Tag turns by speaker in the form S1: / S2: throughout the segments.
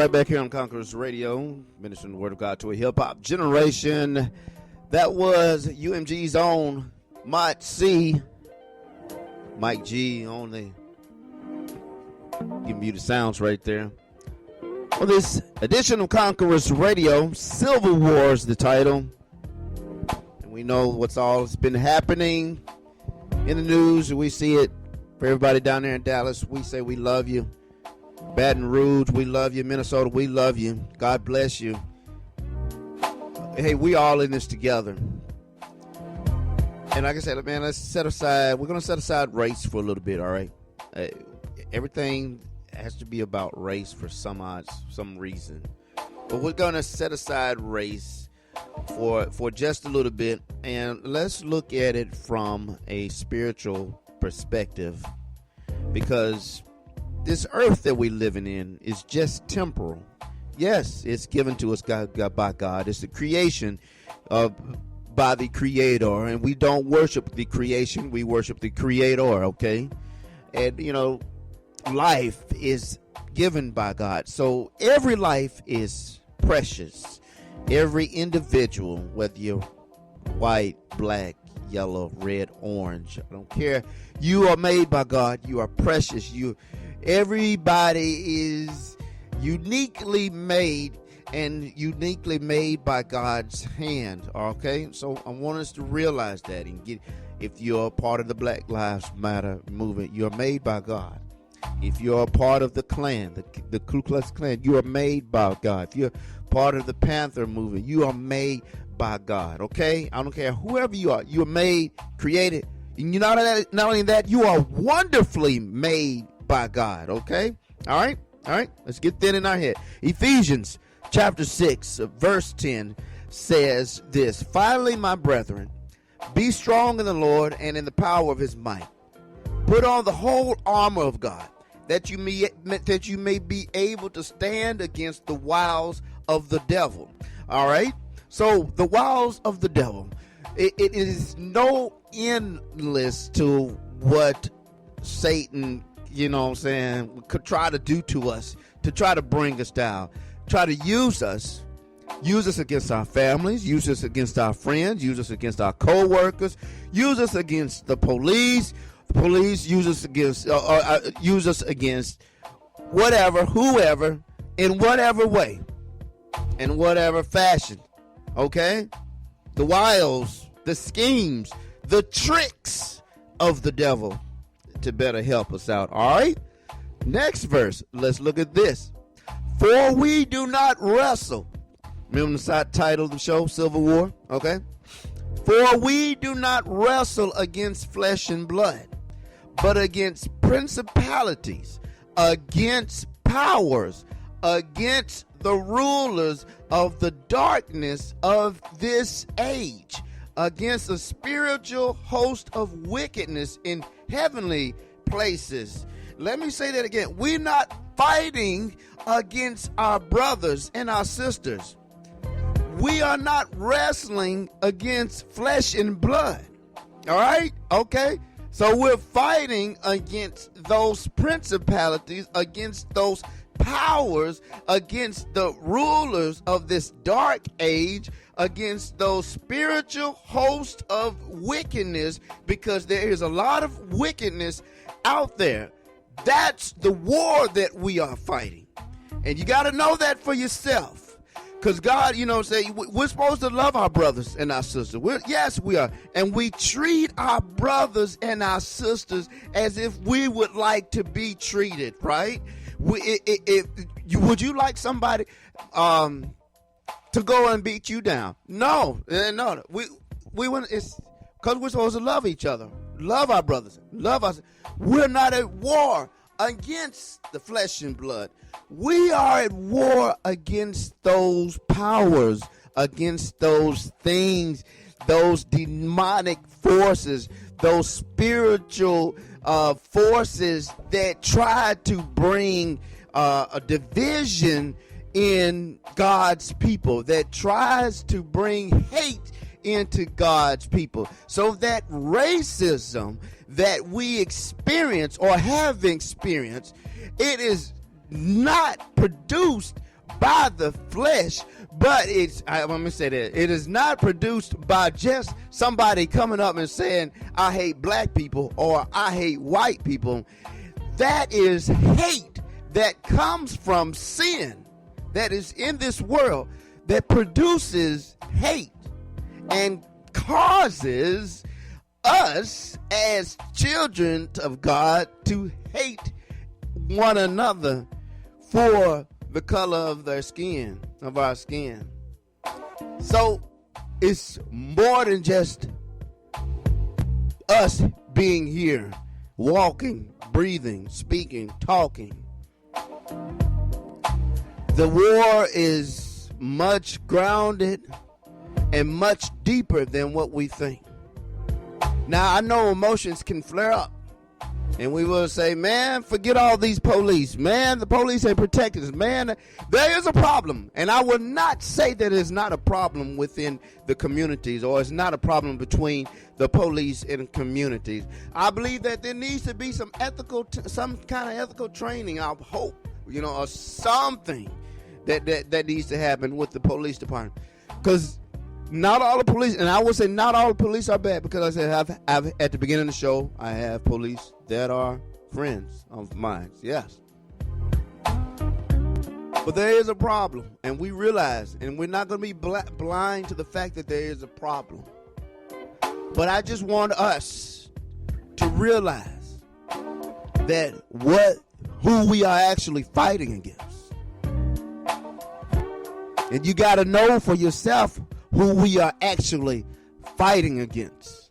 S1: right back here on Conquerors Radio, ministering the word of God to a hip-hop generation. That was UMG's own Mike G on the giving you the sounds right there. Well, this edition of Conquerors Radio, Civil War is the title. And we know what's all's been happening in the news. We see it for everybody down there in Dallas. We say we love you. Baton Rouge, we love you. Minnesota, we love you. God bless you. Hey, we all in this together. And like I said, man, we're going to set aside race for a little bit, all right? Everything has to be about race for some reason. But we're going to set aside race for just a little bit, and let's look at it from a spiritual perspective, because this earth that we're living in is just temporal. Yes, it's given to us by God. It's the creation by the Creator, and we don't worship the creation. We worship the Creator, okay? And, you know, life is given by God. So every life is precious. Every individual, whether you're white, black, yellow, red, orange, I don't care. You are made by God. You are precious. Everybody is uniquely made and uniquely made by God's hand. Okay, so I want us to realize that and if you're a part of the Black Lives Matter movement, you're made by God. If you're a part of the Klan, the Ku Klux Klan, you are made by God. If you're part of the Panther movement, you are made by God. Okay, I don't care whoever you are, you're made, created. And not only that, you are wonderfully made by God. Okay, all right, let's get that in our head. Ephesians chapter 6 verse 10 says this: finally, my brethren, be strong in the Lord and in the power of his might. Put on the whole armor of God, that you may be able to stand against the wiles of the devil. All right, so the wiles of the devil, it is no endless to what Satan, you know what I'm saying, could try to do to us, to try to bring us down, try to use us against our families, use us against our friends, use us against our co-workers, use us against the police use us against whatever, whoever, in whatever way, in whatever fashion. Okay, the wiles, the schemes, the tricks of the devil to better help us out. All right, next verse, let's look at this. For we do not wrestle. Remember the title of the show, Civil War? Okay. For we do not wrestle against flesh and blood, but against principalities, against powers, against the rulers of the darkness of this age, against a spiritual host of wickedness in heavenly places. Let me say that again. We're not fighting against our brothers and our sisters. We are not wrestling against flesh and blood. All right? Okay? So we're fighting against those principalities, against those powers, against the rulers of this dark age, against those spiritual hosts of wickedness, because there is a lot of wickedness out there. That's the war that we are fighting. And you got to know that for yourself. Because God, you know, say we're supposed to love our brothers and our sisters. Yes, we are. And we treat our brothers and our sisters as if we would like to be treated, right? Would you like somebody to go and beat you down? No. We want, it's because we're supposed to love each other, love our brothers, love us. We're not at war against the flesh and blood. We are at war against those powers, against those things, those demonic forces, those spiritual forces that try to bring a division in God's people, that tries to bring hate into God's people, so that racism that we experience or have experienced, it is not produced by the flesh, but let me say that, it is not produced by just somebody coming up and saying, I hate black people or I hate white people. That is hate that comes from sin that is in this world that produces hate and causes us as children of God to hate one another for the color of their skin, of our skin. So it's more than just us being here, walking, breathing, speaking, talking. The war is much grounded and much deeper than what we think. Now, I know emotions can flare up, and we will say, man, forget all these police. Man, the police ain't protecting us. Man, there is a problem. And I will not say that it's not a problem within the communities, or it's not a problem between the police and communities. I believe that there needs to be some some kind of ethical training, I hope, or something that needs to happen with the police department. Because not all the police, and I would say not all the police are bad, because I said I've at the beginning of the show, I have police that are friends of mine, yes. But there is a problem, and we realize, and we're not going to be blind to the fact that there is a problem. But I just want us to realize that who we are actually fighting against. And you got to know for yourself who we are actually fighting against.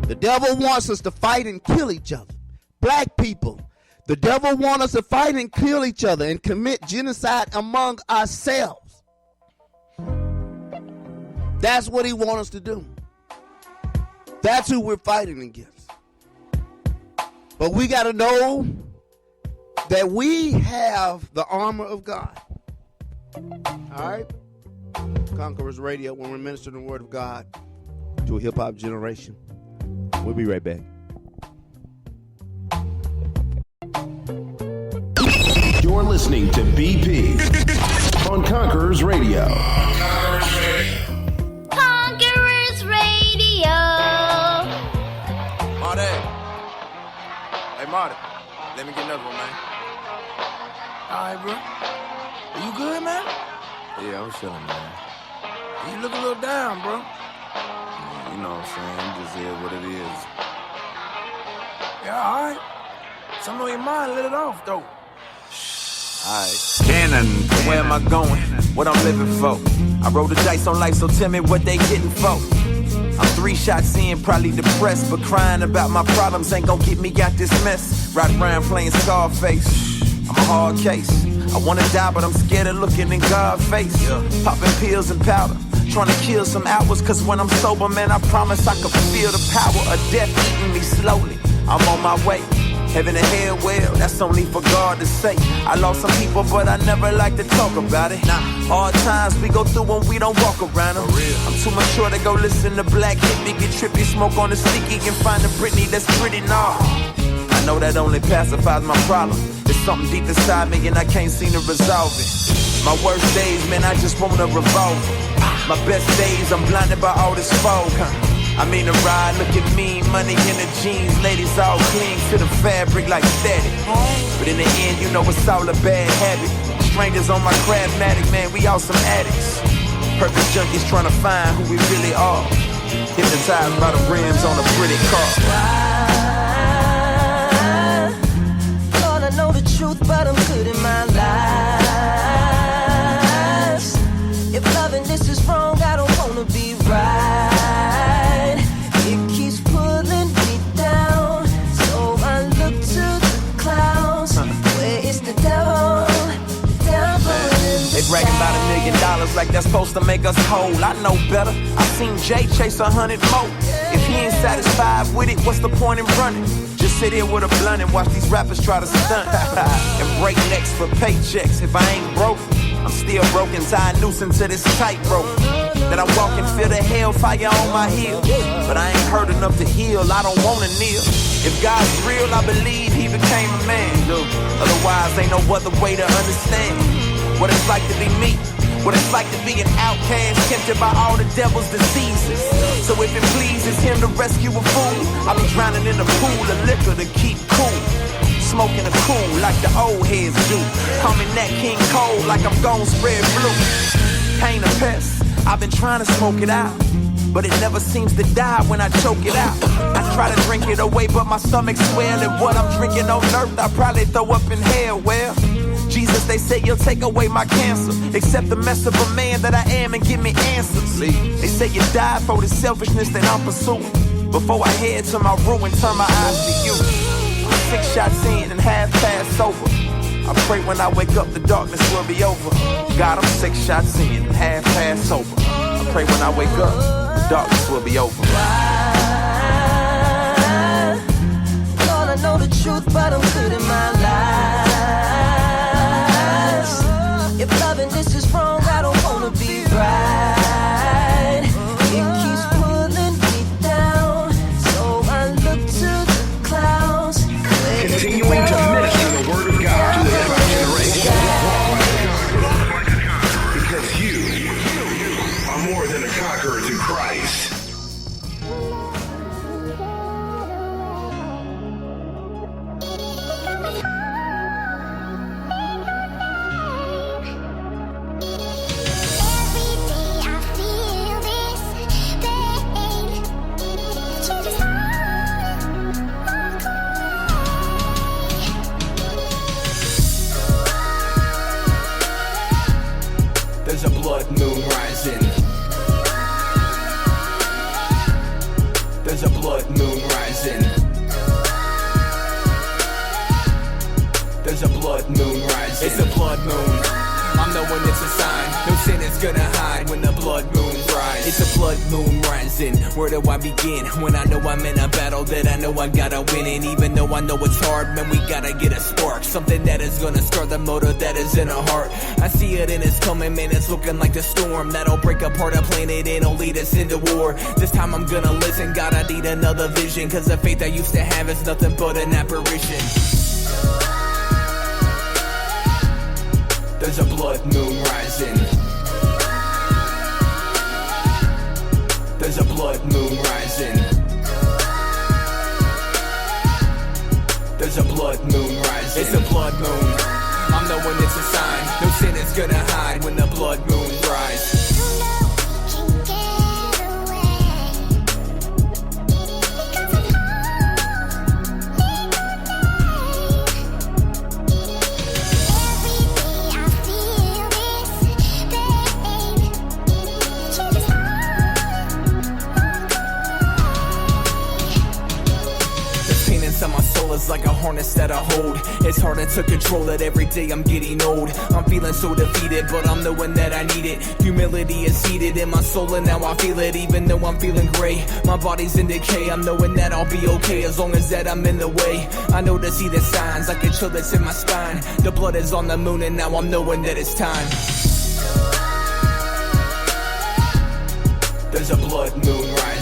S1: The devil wants us to fight and kill each other. Black people, the devil wants us to fight and kill each other and commit genocide among ourselves. That's what he wants us to do. That's who we're fighting against. But we got to know that we have the armor of God. All right? Conquerors Radio, when we're ministering the word of God to a hip-hop generation. We'll be right back.
S2: You're listening to BP on Conquerors Radio.
S3: Conquerors Radio.
S4: Marty. Hey, Marty. Let me get another one, man. All right, bro. Are you good, man? Yeah, I'm chilling, man. You look a little down, bro. Yeah, you know what I'm saying? I'm just here what it is. Yeah, all right. Something on your mind, let it off, though. Alright. Cannon, where am I going? What I'm living for? I roll the dice on life, so tell me what they getting for. I'm 3 shots in, probably depressed, but crying about my problems ain't gon' get me out this mess. Ride around playing Scarface. I'm a hard case. I wanna die, but I'm scared of looking in God's face. Popping pills and powder, trying to kill some hours, cause when I'm sober, man, I promise I can feel the power of death eating me slowly. I'm on my way. Heaven and hell, well, that's only for God to say. I lost some people, but I never like to talk about it. Hard times we go through when we don't walk around them. I'm too mature to go listen to Black Hippie, get trippy, smoke on the sticky, and find a Britney that's pretty nah. I know that only pacifies my problem. There's something deep inside me and I can't seem to resolve it. My worst days, man, I just want a revolver. My best days, I'm blinded by all this fog. I mean, the ride, look at me, money in the jeans, ladies all cling to the fabric like static. But in the end, you know it's all a bad habit. Strangers on my Craftmatic, man, we all some addicts. Purpose junkies trying to find who we really are. Hypnotized by the rims on a pretty car.
S5: Lord, I know the truth, but I'm good in my lies. If loving this is wrong, I don't wanna be right. It keeps pulling me down, so I look to the clouds. Where is the devil? The devil.
S4: They bragging about $1 million like that's supposed to make us whole. I know better. I seen Jay chase 100 more. If he ain't satisfied with it, what's the point in running? Just sit here with a blunt and watch these rappers try to stunt and break necks for paychecks. If I ain't broke, I'm still broken, tied noose into this tightrope. That I walk and feel the hellfire on my heel. But I ain't hurt enough to heal, I don't wanna kneel. If God's real, I believe he became a man. Otherwise, ain't no other way to understand. what it's like to be me. What it's like to be an outcast, tempted by all the devil's diseases. So if it pleases him to rescue a fool, I'll be drowning in a pool of liquor to keep cool. Smoking a cool like the old heads do. Call me Nat King Cole like I'm gon' spread blue. Pain a pest, I've been trying to smoke it out, but it never seems to die when I choke it out. I try to drink it away, but my stomach's swelling. What I'm drinking on earth, I probably throw up in hell. Well, Jesus, they say you'll take away my cancer. Accept the mess of a man that I am and give me answers. They say you died for the selfishness that I'm pursuing. Before I head to my ruin, turn my eyes to you. I'm 6 shots in and half past sober. I pray when I wake up the darkness will be over. God, I'm 6 shots in and half past sober. I pray when I wake up the darkness will be over.
S5: Lord, I know the truth, but I'm good in my life. If loving this is wrong, I don't wanna be right. It keeps pulling me down, so I look to the clouds.
S2: Continuing to minister the word of God to the next generation. Because you are more than a conqueror through Christ.
S4: There's a blood moon rising. There's a blood moon rising. There's a blood moon rising. It's a blood moon. I'm knowing it's a sign. No sin is gonna hide when the blood moon rises. It's a blood moon rising. Where do I begin? When I know I'm in a battle that I know I gotta win. And even though I know it's hard, man, we gotta get a spark. Something that is gonna scar the motor that is in our heart. I see it and it's coming, man, it's looking like the storm that'll break apart a planet and it'll lead us into war. This time I'm gonna listen, God, I need another vision. Cause the faith I used to have is nothing but an apparition. There's a blood moon rising. There's a blood moon rising. There's a blood moon rising. It's a blood moon. I'm knowing it's a sign. No sin is gonna hide when the blood moon rises. It's like a harness that I hold. It's hard to control it. Every day I'm getting old. I'm feeling so defeated, but I'm knowing that I need it. Humility is seated in my soul and now I feel it. Even though I'm feeling gray, my body's in decay. I'm knowing that I'll be okay as long as that I'm in the way. I know to see the signs, like a chill that's in my spine. The blood is on the moon and now I'm knowing that it's time. There's a blood moon rising.